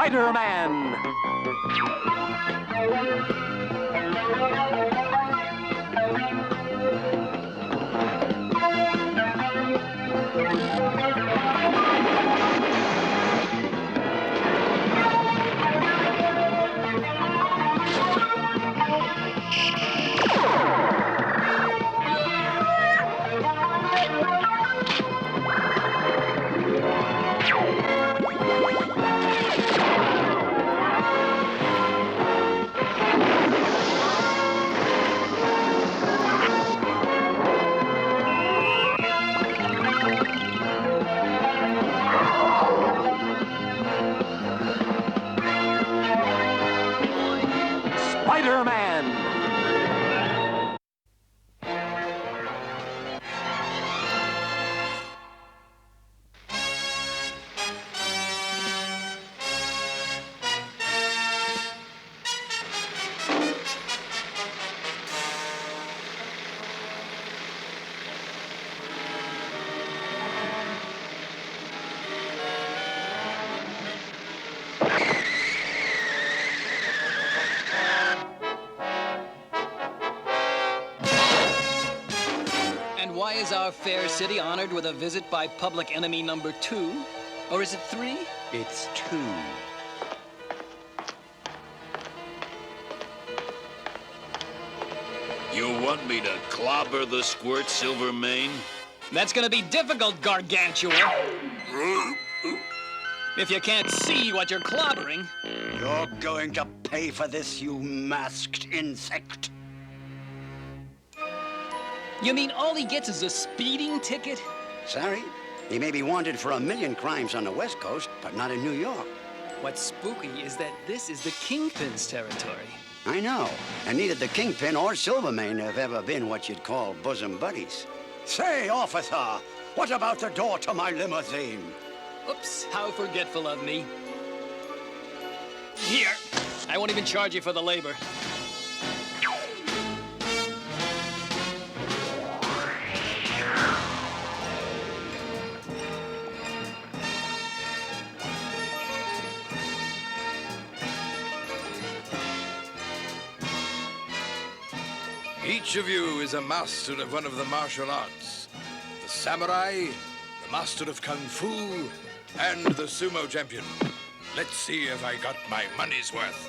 Spiderman. Spider-Man! Why is our fair city honored with a visit by public enemy number 2? Or is it 3? It's 2. You want me to clobber the squirt, Silvermane? That's gonna be difficult, Gargantua. If you can't see what you're clobbering. You're going to pay for this, you masked insect. You mean all he gets is a speeding ticket? Sorry, he may be wanted for 1,000,000 crimes on the West Coast, but not in New York. What's spooky is that this is the Kingpin's territory. I know, and neither the Kingpin or Silvermane have ever been what you'd call bosom buddies. Say, officer, what about the door to my limousine? Oops, how forgetful of me. Here, I won't even charge you for the labor. Each of you is a master of one of the martial arts. The samurai, the master of kung fu, and the sumo champion. Let's see if I got my money's worth.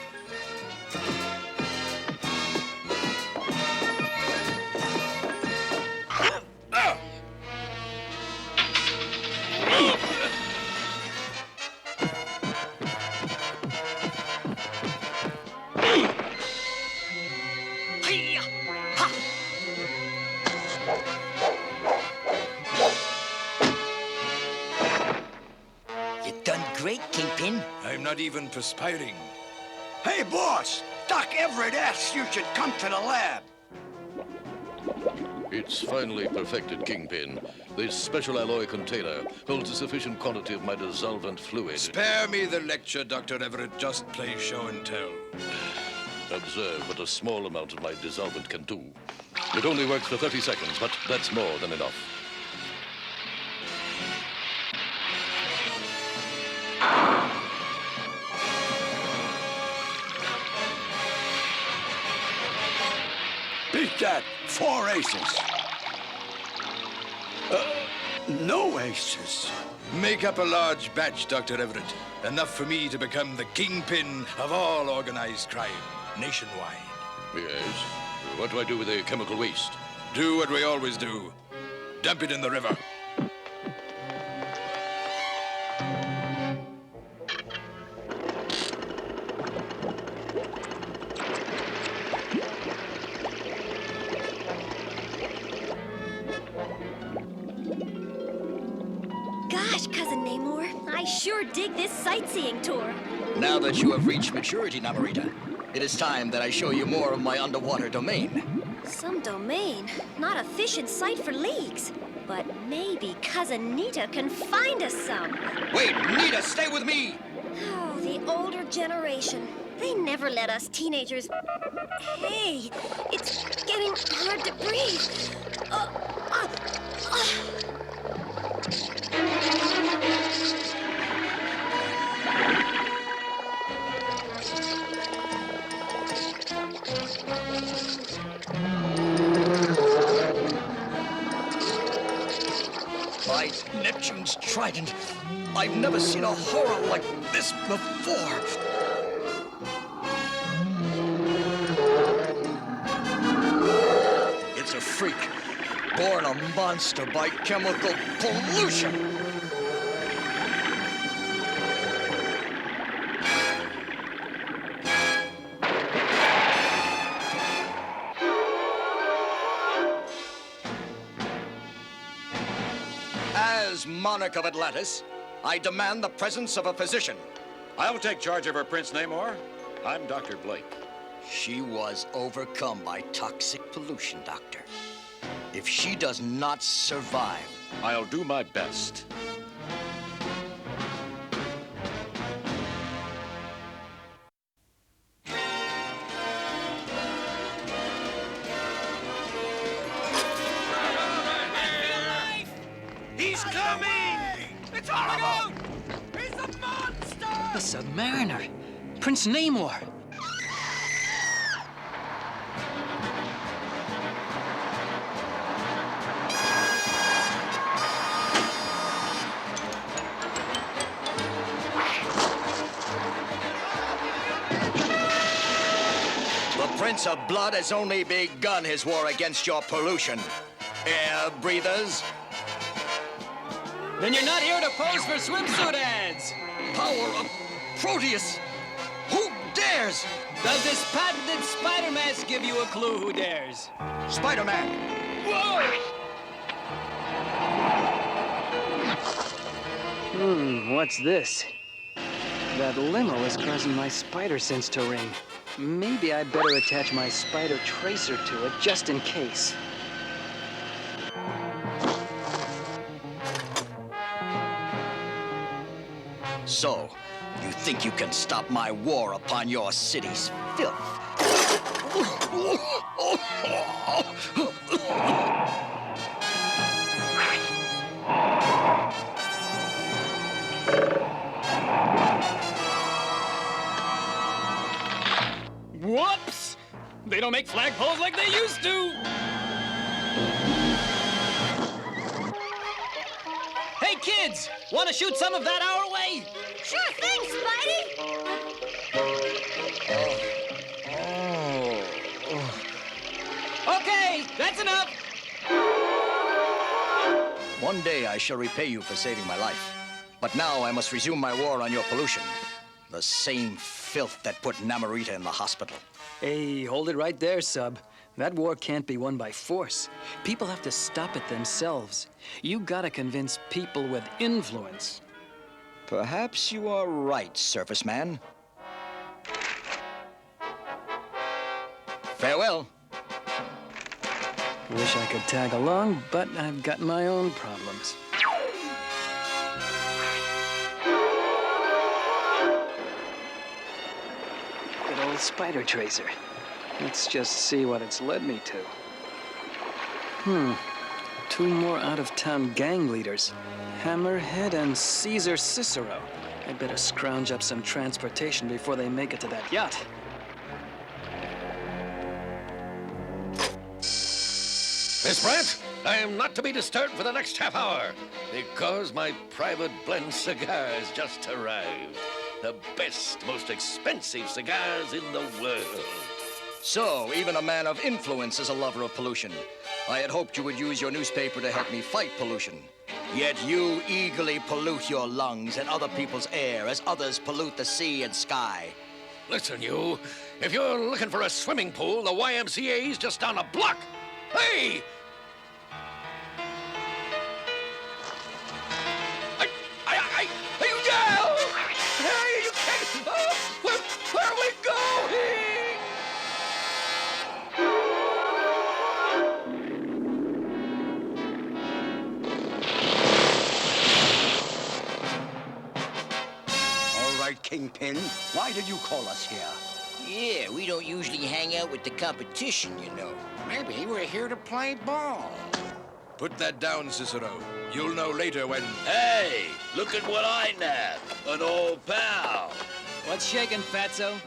Great, Kingpin. I'm not even perspiring. Hey, boss! Doc Everett asks you should come to the lab. It's finally perfected, Kingpin. This special alloy container holds a sufficient quantity of my dissolvent fluid. Spare me the lecture, Dr. Everett. Just play show and tell. Observe what a small amount of my dissolvent can do. It only works for 30 seconds, but that's more than enough. Beat that. 4 aces. No aces. Make up a large batch, Dr. Everett. Enough for me to become the kingpin of all organized crime, nationwide. Yes? What do I do with the chemical waste? Do what we always do. Dump it in the river. Gosh, Cousin Namor, I sure dig this sightseeing tour. Now that you have reached maturity, Namorita, it is time that I show you more of my underwater domain. Some domain, not a fish in sight for leagues. But maybe Cousin Nita can find us some. Wait, Nita, stay with me! Oh, the older generation. They never let us teenagers... Hey, it's getting hard to breathe. By Neptune's trident, I've never seen a horror like this before. It's a freak, born a monster by chemical pollution. As monarch of Atlantis, I demand the presence of a physician. I'll take charge of her, Prince Namor. I'm Dr. Blake. She was overcome by toxic pollution, Doctor. If she does not survive, I'll do my best. He's coming! It's horrible! He's a monster! The Sub-Mariner. Prince Namor. the Prince of Blood has only begun his war against your pollution. Air breathers, Then you're not here to pose for swimsuit ads. power of Proteus. Who dares? Does this patented spider mask give you a clue who dares? Spiderman. Whoa! What's this? That limo is causing my spider sense to ring. Maybe I better attach my spider tracer to it just in case. So, you think you can stop my war upon your city's filth? Whoops! They don't make flagpoles like they used to! Hey, kids! Want to shoot some of that our way? Sure thing, Spidey! Okay, that's enough! One day I shall repay you for saving my life. But now I must resume my war on your pollution. The same filth that put Namorita in the hospital. Hey, hold it right there, Sub. That war can't be won by force. People have to stop it themselves. You gotta convince people with influence. Perhaps you are right, Surface Man. Farewell. Wish I could tag along, but I've got my own problems. Good old spider tracer. Let's just see what it's led me to. Two more out-of-town gang leaders. Hammerhead and Caesar Cicero. I'd better scrounge up some transportation before they make it to that yacht. Miss Brant, I am not to be disturbed for the next half hour because my private blend cigar has just arrived. The best, most expensive cigars in the world. So, even a man of influence is a lover of pollution. I had hoped you would use your newspaper to help me fight pollution. Yet you eagerly pollute your lungs and other people's air as others pollute the sea and sky. Listen, you. If you're looking for a swimming pool, the YMCA's just down the block. Hey! Hey, you down! Hey, you can't... where are we going? All right, Kingpin, why did you call us here? Yeah, we don't usually hang out with the competition, you know. Maybe we're here to play ball. Put that down, Cicero. You'll know later when... Hey, look at what I nabbed. An old pal. What's shaking, Fatso?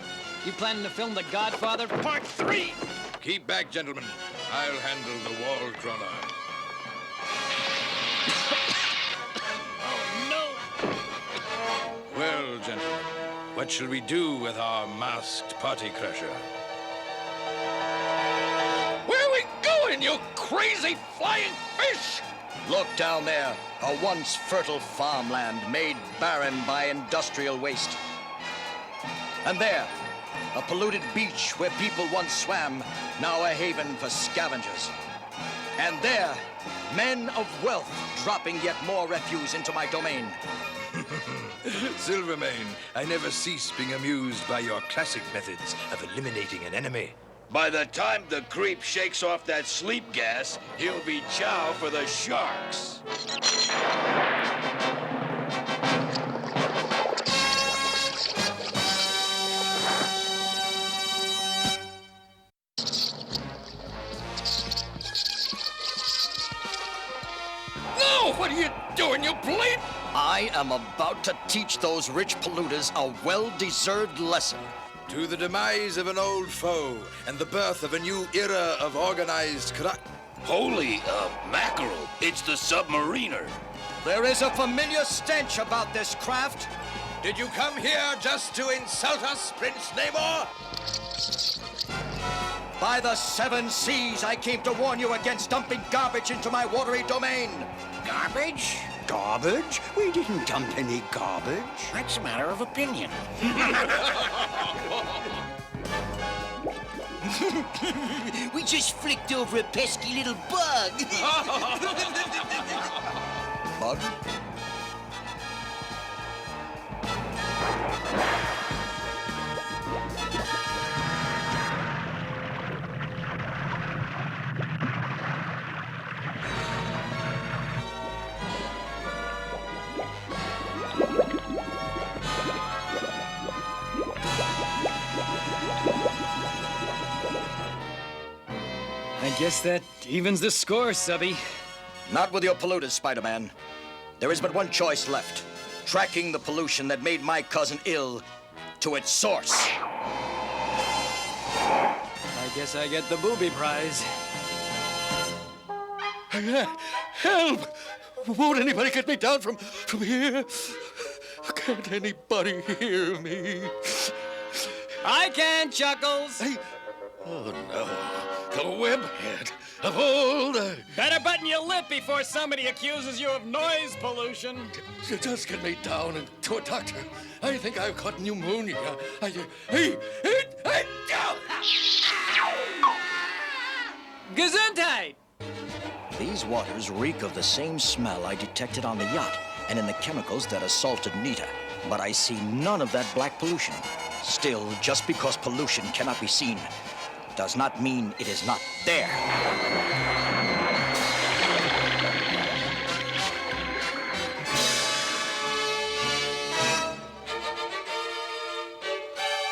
You planning to film The Godfather Part 3? Keep back, gentlemen. I'll handle the wall crawler. gentlemen. What shall we do with our masked party crasher? Where are we going, you crazy flying fish? Look down there, a once fertile farmland made barren by industrial waste. And there, a polluted beach where people once swam, now a haven for scavengers. And there, men of wealth dropping yet more refuse into my domain. Silvermane, I never cease being amused by your classic methods of eliminating an enemy. By the time the creep shakes off that sleep gas, he'll be chow for the sharks. No, what are you doing, you bleep? I am about to teach those rich polluters a well-deserved lesson. To the demise of an old foe and the birth of a new era of organized crime. Holy mackerel, it's the Submariner. There is a familiar stench about this craft. Did you come here just to insult us, Prince Namor? By the 7 seas, I came to warn you against dumping garbage into my watery domain. Garbage? Garbage? We didn't dump any garbage. That's a matter of opinion. We just flicked over a pesky little bug. Bug? I guess that evens the score, Subby. Not with your polluters, Spider-Man. There is but one choice left. Tracking the pollution that made my cousin ill to its source. I guess I get the booby prize. Help! Won't anybody get me down from here? Can't anybody hear me? I can, Chuckles. Oh, no. The webhead of old. Better button your lip before somebody accuses you of noise pollution. Just get me down and to a doctor. I think I've caught pneumonia. Gesundheit! These waters reek of the same smell I detected on the yacht and in the chemicals that assaulted Nita. But I see none of that black pollution. Still, just because pollution cannot be seen does not mean it is not there.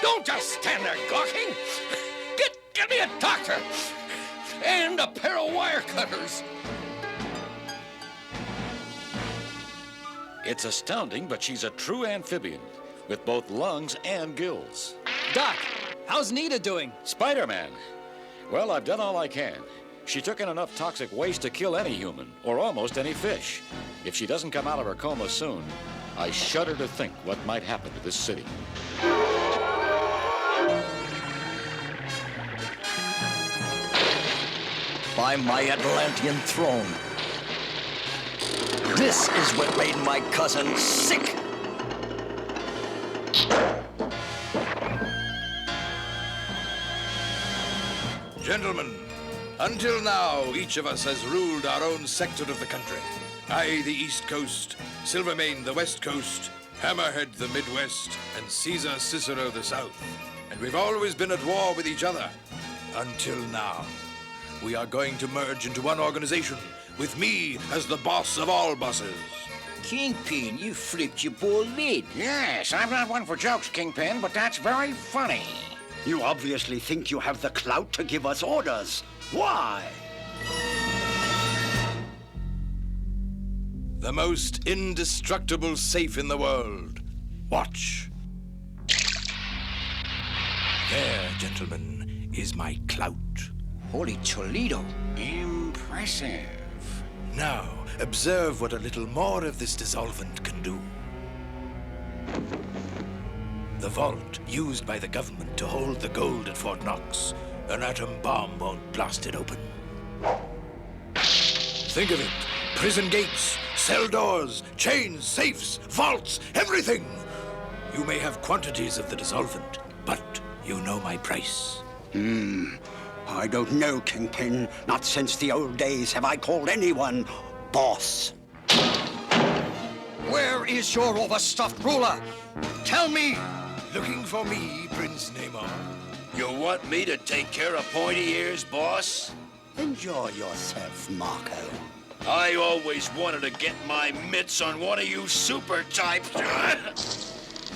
Don't just stand there gawking. Get me a doctor and a pair of wire cutters. It's astounding, but she's a true amphibian with both lungs and gills. Doc, how's Nita doing? Spider-Man. Well, I've done all I can. She took in enough toxic waste to kill any human, or almost any fish. If she doesn't come out of her coma soon, I shudder to think what might happen to this city. By my Atlantean throne. This is what made my cousin sick. Gentlemen, until now, each of us has ruled our own sector of the country. I, the East Coast, Silvermane, the West Coast, Hammerhead, the Midwest, and Caesar Cicero, the South. And we've always been at war with each other. Until now. We are going to merge into one organization, with me as the boss of all bosses. Kingpin, you flipped your bald lid. Yes, I'm not one for jokes, Kingpin, but that's very funny. You obviously think you have the clout to give us orders. Why? The most indestructible safe in the world. Watch. There, gentlemen, is my clout. Holy Toledo. Impressive. Now, observe what a little more of this dissolvent can do. the vault used by the government to hold the gold at Fort Knox. An atom bomb won't blast it open. Think of it. Prison gates, cell doors, chains, safes, vaults, everything. You may have quantities of the dissolvent, but you know my price. I don't know, Kingpin. Not since the old days have I called anyone boss. Where is your overstuffed ruler? Tell me! Looking for me, Prince Namor. You want me to take care of pointy ears, boss? Enjoy yourself, Marco. I always wanted to get my mitts on one of you super types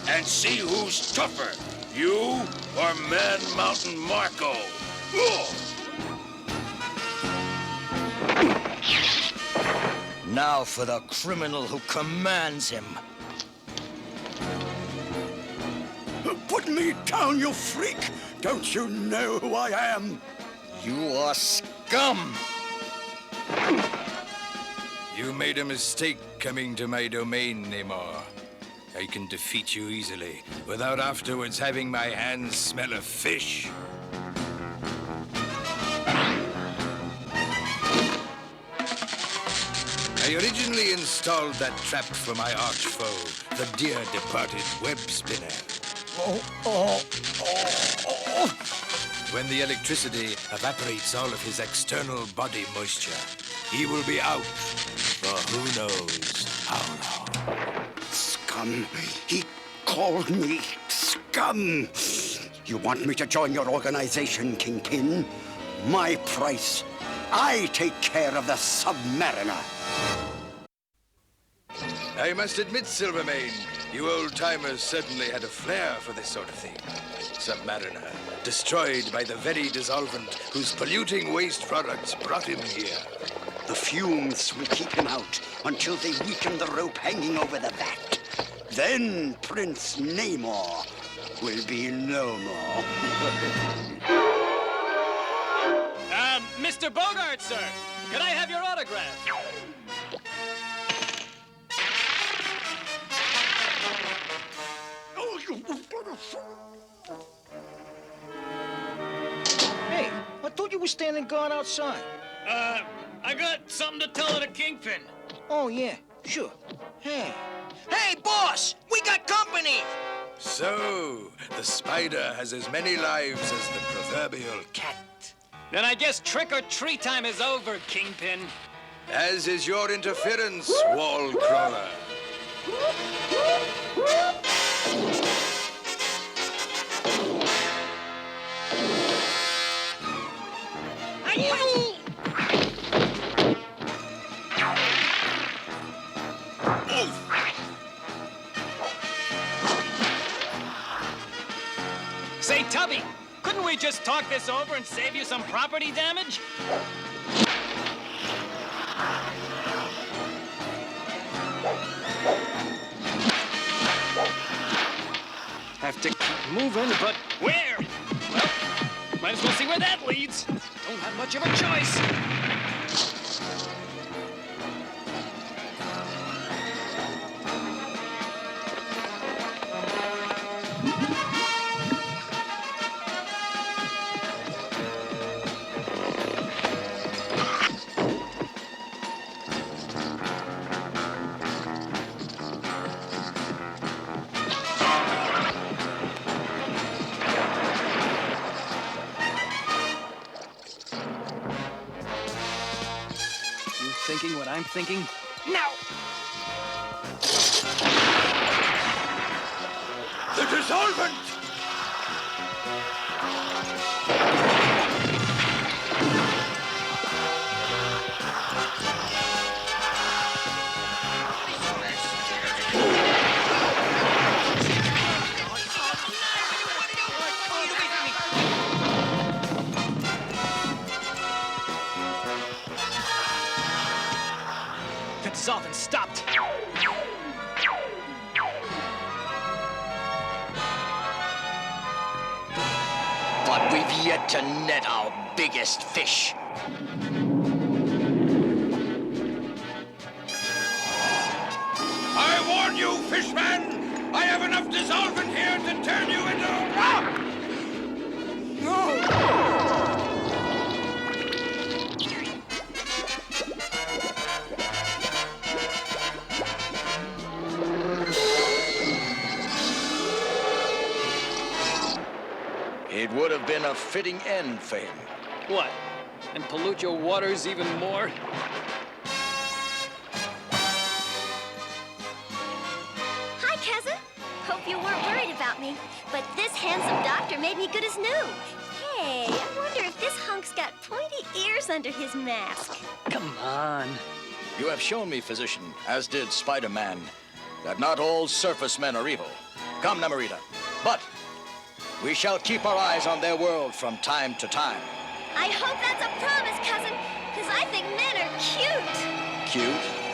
and see who's tougher, you or Man Mountain Marco. Ugh. Now for the criminal who commands him. Put me down, you freak! Don't you know who I am? You are scum! You made a mistake coming to my domain, Namor. I can defeat you easily, without afterwards having my hands smell of fish. I originally installed that trap for my arch foe, the dear-departed web spinner. When the electricity evaporates all of his external body moisture, he will be out for who knows how long. Scum. He called me scum. You want me to join your organization, Kingpin? My price. I take care of the Sub-Mariner. I must admit, Silvermane, you old-timers certainly had a flair for this sort of thing. Sub-Mariner, destroyed by the very dissolvent whose polluting waste products brought him here. The fumes will keep him out until they weaken the rope hanging over the vat. Then Prince Namor will be no more. Mr. Bogart, sir! Could I have your autograph? Hey, I thought you were standing guard outside. I got something to tell the Kingpin. Oh, yeah, sure. Hey, boss! We got company! So, the spider has as many lives as the proverbial cat. Then I guess trick-or-treat time is over, Kingpin. As is your interference, wall crawler. Say, Tubby, couldn't we just talk this over and save you some property damage? Have to keep moving, but where? Well, might as well see where that leads. Don't have much of a choice. Thinking what I'm thinking? Now! The dissolvent! The dissolvent stopped. But we've yet to net our biggest fish. I warn you, fishman! I have enough dissolvent here to turn you into rock! It would have been a fitting end for him. What? And pollute your waters even more? Hi, cousin. Hope you weren't worried about me, but this handsome doctor made me good as new. Hey, I wonder if this hunk's got pointy ears under his mask. Come on. You have shown me, physician, as did Spider-Man, that not all surface men are evil. Come, Namorita. But we shall keep our eyes on their world from time to time. I hope that's a promise, cousin, because I think men are cute. Cute?